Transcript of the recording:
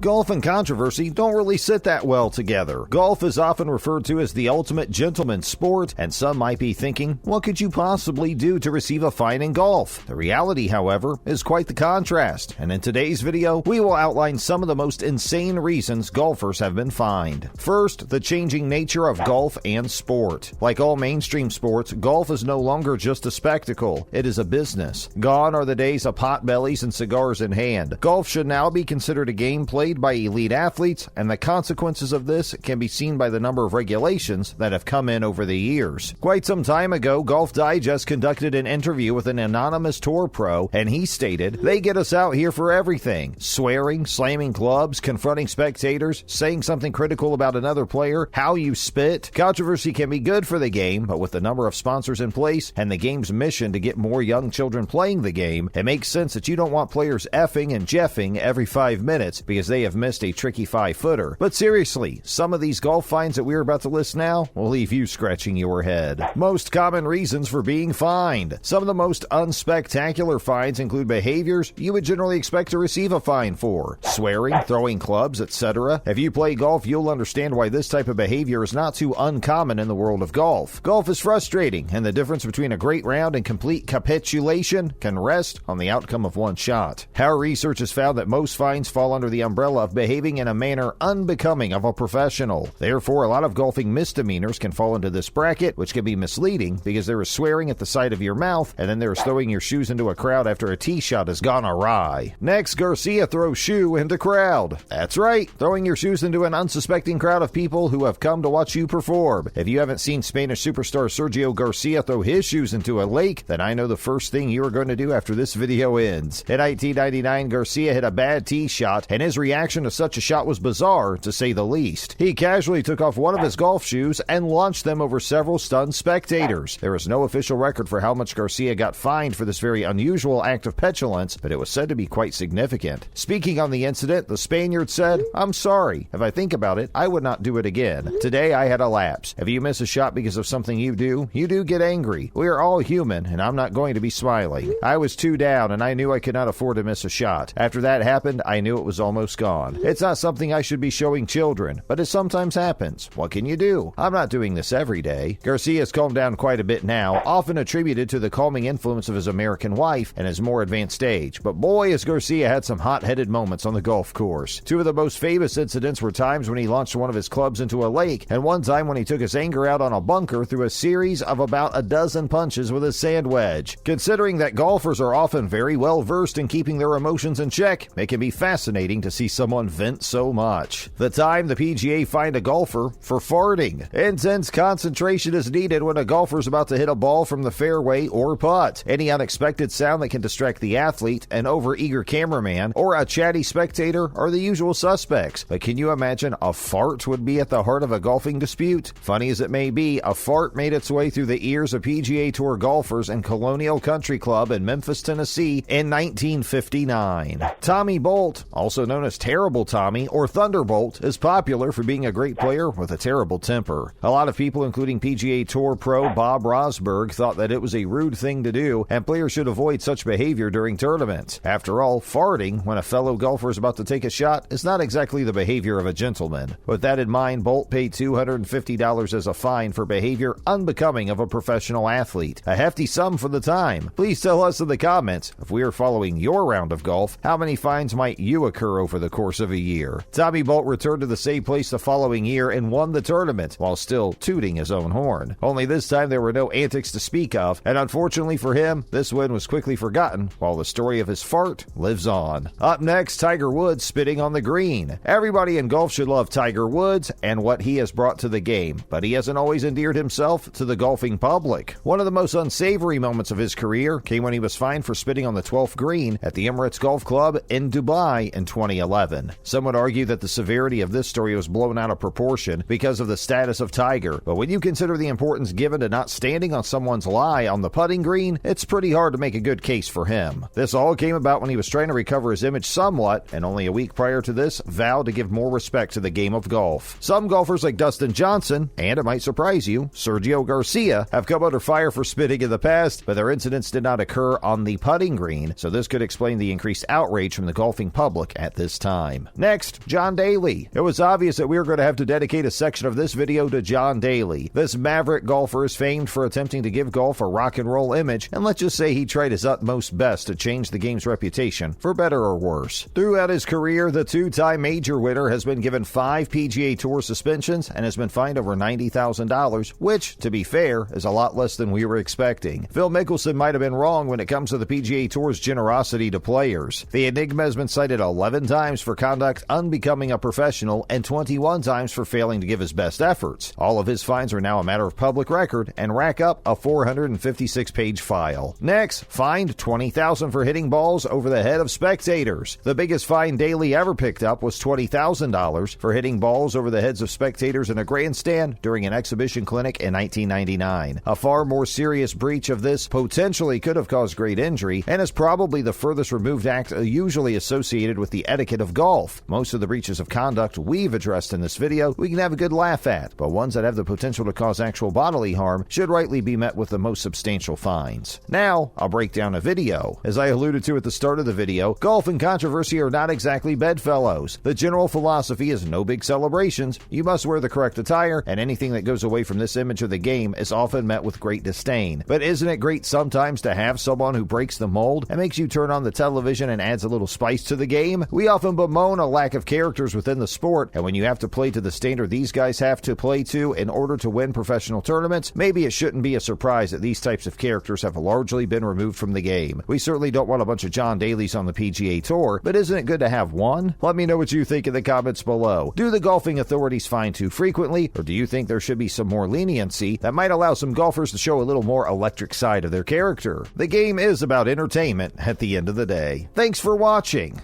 Golf and controversy don't really sit that well together. Golf is often referred to as the ultimate gentleman's sport, and some might be thinking, what could you possibly do to receive a fine in golf? The reality, however, is quite the contrast, and in today's video, we will outline some of the most insane reasons golfers have been fined. First, the changing nature of golf and sport. Like all mainstream sports, golf is no longer just a spectacle, it is a business. Gone are the days of potbellies and cigars in hand. Golf should now be considered a game played by elite athletes, and the consequences of this can be seen by the number of regulations that have come in over the years. Quite some time ago, Golf Digest conducted an interview with an anonymous tour pro, and he stated, "They get us out here for everything. Swearing, slamming clubs, confronting spectators, saying something critical about another player, how you spit. Controversy can be good for the game, but with the number of sponsors in place and the game's mission to get more young children playing the game, it makes sense that you don't want players effing and jeffing every 5 minutes because they have missed a tricky 5-footer. But seriously, some of these golf fines that we're about to list now will leave you scratching your head. Most common reasons for being fined. Some of the most unspectacular fines include behaviors you would generally expect to receive a fine for. Swearing, throwing clubs, etc. If you play golf, you'll understand why this type of behavior is not too uncommon in the world of golf. Golf is frustrating, and the difference between a great round and complete capitulation can rest on the outcome of one shot. Our research has found that most fines fall under the umbrella of behaving in a manner unbecoming of a professional. Therefore, a lot of golfing misdemeanors can fall into this bracket, which can be misleading because there is swearing at the side of your mouth, and then there is throwing your shoes into a crowd after a tee shot has gone awry. Next, Garcia throws shoe into crowd. That's right, throwing your shoes into an unsuspecting crowd of people who have come to watch you perform. If you haven't seen Spanish superstar Sergio Garcia throw his shoes into a lake, then I know the first thing you are going to do after this video ends. In 1999, Garcia hit a bad tee shot, and his reaction to such a shot was bizarre, to say the least. He casually took off one of his golf shoes and launched them over several stunned spectators. There is no official record for how much Garcia got fined for this very unusual act of petulance, but it was said to be quite significant. Speaking on the incident, the Spaniard said, "I'm sorry. If I think about it, I would not do it again. Today I had a lapse. If you miss a shot because of something you do get angry. We are all human, and I'm not going to be smiling. I was 2 down, and I knew I could not afford to miss a shot. After that happened, I knew it was almost gone. It's not something I should be showing children, but it sometimes happens. What can you do? I'm not doing this every day." Garcia has calmed down quite a bit now, often attributed to the calming influence of his American wife and his more advanced age. But boy, has Garcia had some hot-headed moments on the golf course. Two of the most famous incidents were times when he launched one of his clubs into a lake, and one time when he took his anger out on a bunker through a series of about a dozen punches with a sand wedge. Considering that golfers are often very well versed in keeping their emotions in check, it can be fascinating to see someone vent so much. The time the PGA fined a golfer for farting. Intense concentration is needed when a golfer is about to hit a ball from the fairway or putt. Any unexpected sound that can distract the athlete, an overeager cameraman, or a chatty spectator are the usual suspects. But can you imagine a fart would be at the heart of a golfing dispute? Funny as it may be, a fart made its way through the ears of PGA Tour golfers in Colonial Country Club in Memphis, Tennessee in 1959. Tommy Bolt, also known as Terrible Tommy or Thunderbolt, is popular for being a great player with a terrible temper. A lot of people, including PGA Tour pro Bob Rosberg, thought that it was a rude thing to do and players should avoid such behavior during tournaments. After all, farting when a fellow golfer is about to take a shot is not exactly the behavior of a gentleman. With that in mind, Bolt paid $250 as a fine for behavior unbecoming of a professional athlete. A hefty sum for the time. Please tell us in the comments, if we are following your round of golf, how many fines might you occur over the course of a year? Tommy Bolt returned to the same place the following year and won the tournament, while still tooting his own horn. Only this time there were no antics to speak of, and unfortunately for him, this win was quickly forgotten, while the story of his fart lives on. Up next, Tiger Woods spitting on the green. Everybody in golf should love Tiger Woods and what he has brought to the game, but he hasn't always endeared himself to the golfing public. One of the most unsavory moments of his career came when he was fined for spitting on the 12th green at the Emirates Golf Club in Dubai in 2011. Some would argue that the severity of this story was blown out of proportion because of the status of Tiger, but when you consider the importance given to not standing on someone's lie on the putting green, it's pretty hard to make a good case for him. This all came about when he was trying to recover his image somewhat, and only a week prior to this, vowed to give more respect to the game of golf. Some golfers like Dustin Johnson, and it might surprise you, Sergio Garcia, have come under fire for spitting in the past, but their incidents did not occur on the putting green, so this could explain the increased outrage from the golfing public at this time. Next, John Daly. It was obvious that we were going to have to dedicate a section of this video to John Daly. This maverick golfer is famed for attempting to give golf a rock and roll image, and let's just say he tried his utmost best to change the game's reputation, for better or worse. Throughout his career, the two-time major winner has been given 5 PGA Tour suspensions and has been fined over $90,000, which, to be fair, is a lot less than we were expecting. Phil Mickelson might have been wrong when it comes to the PGA Tour's generosity to players. The Enigma has been cited 11 times for conduct unbecoming a professional and 21 times for failing to give his best efforts. All of his fines are now a matter of public record and rack up a 456-page file. Next, fined $20,000 for hitting balls over the head of spectators. The biggest fine Daly ever picked up was $20,000 for hitting balls over the heads of spectators in a grandstand during an exhibition clinic in 1999. A far more serious breach of this potentially could have caused great injury and is probably the furthest removed act usually associated with the etiquette of golf. Most of the breaches of conduct we've addressed in this video we can have a good laugh at, but ones that have the potential to cause actual bodily harm should rightly be met with the most substantial fines. Now, I'll break down a video. As I alluded to at the start of the video, golf and controversy are not exactly bedfellows. The general philosophy is no big celebrations, you must wear the correct attire, and anything that goes away from this image of the game is often met with great disdain. But isn't it great sometimes to have someone who breaks the mold and makes you turn on the television and adds a little spice to the game? We often bemoan a lack of characters within the sport, and when you have to play to the standard these guys have to play to in order to win professional tournaments, maybe it shouldn't be a surprise that these types of characters have largely been removed from the game. We certainly don't want a bunch of John Dalys on the PGA Tour, but isn't it good to have one? Let me know what you think in the comments below. Do the golfing authorities fine too frequently, or do you think there should be some more leniency that might allow some golfers to show a little more electric side of their character? The game is about entertainment at the end of the day. Thanks for watching.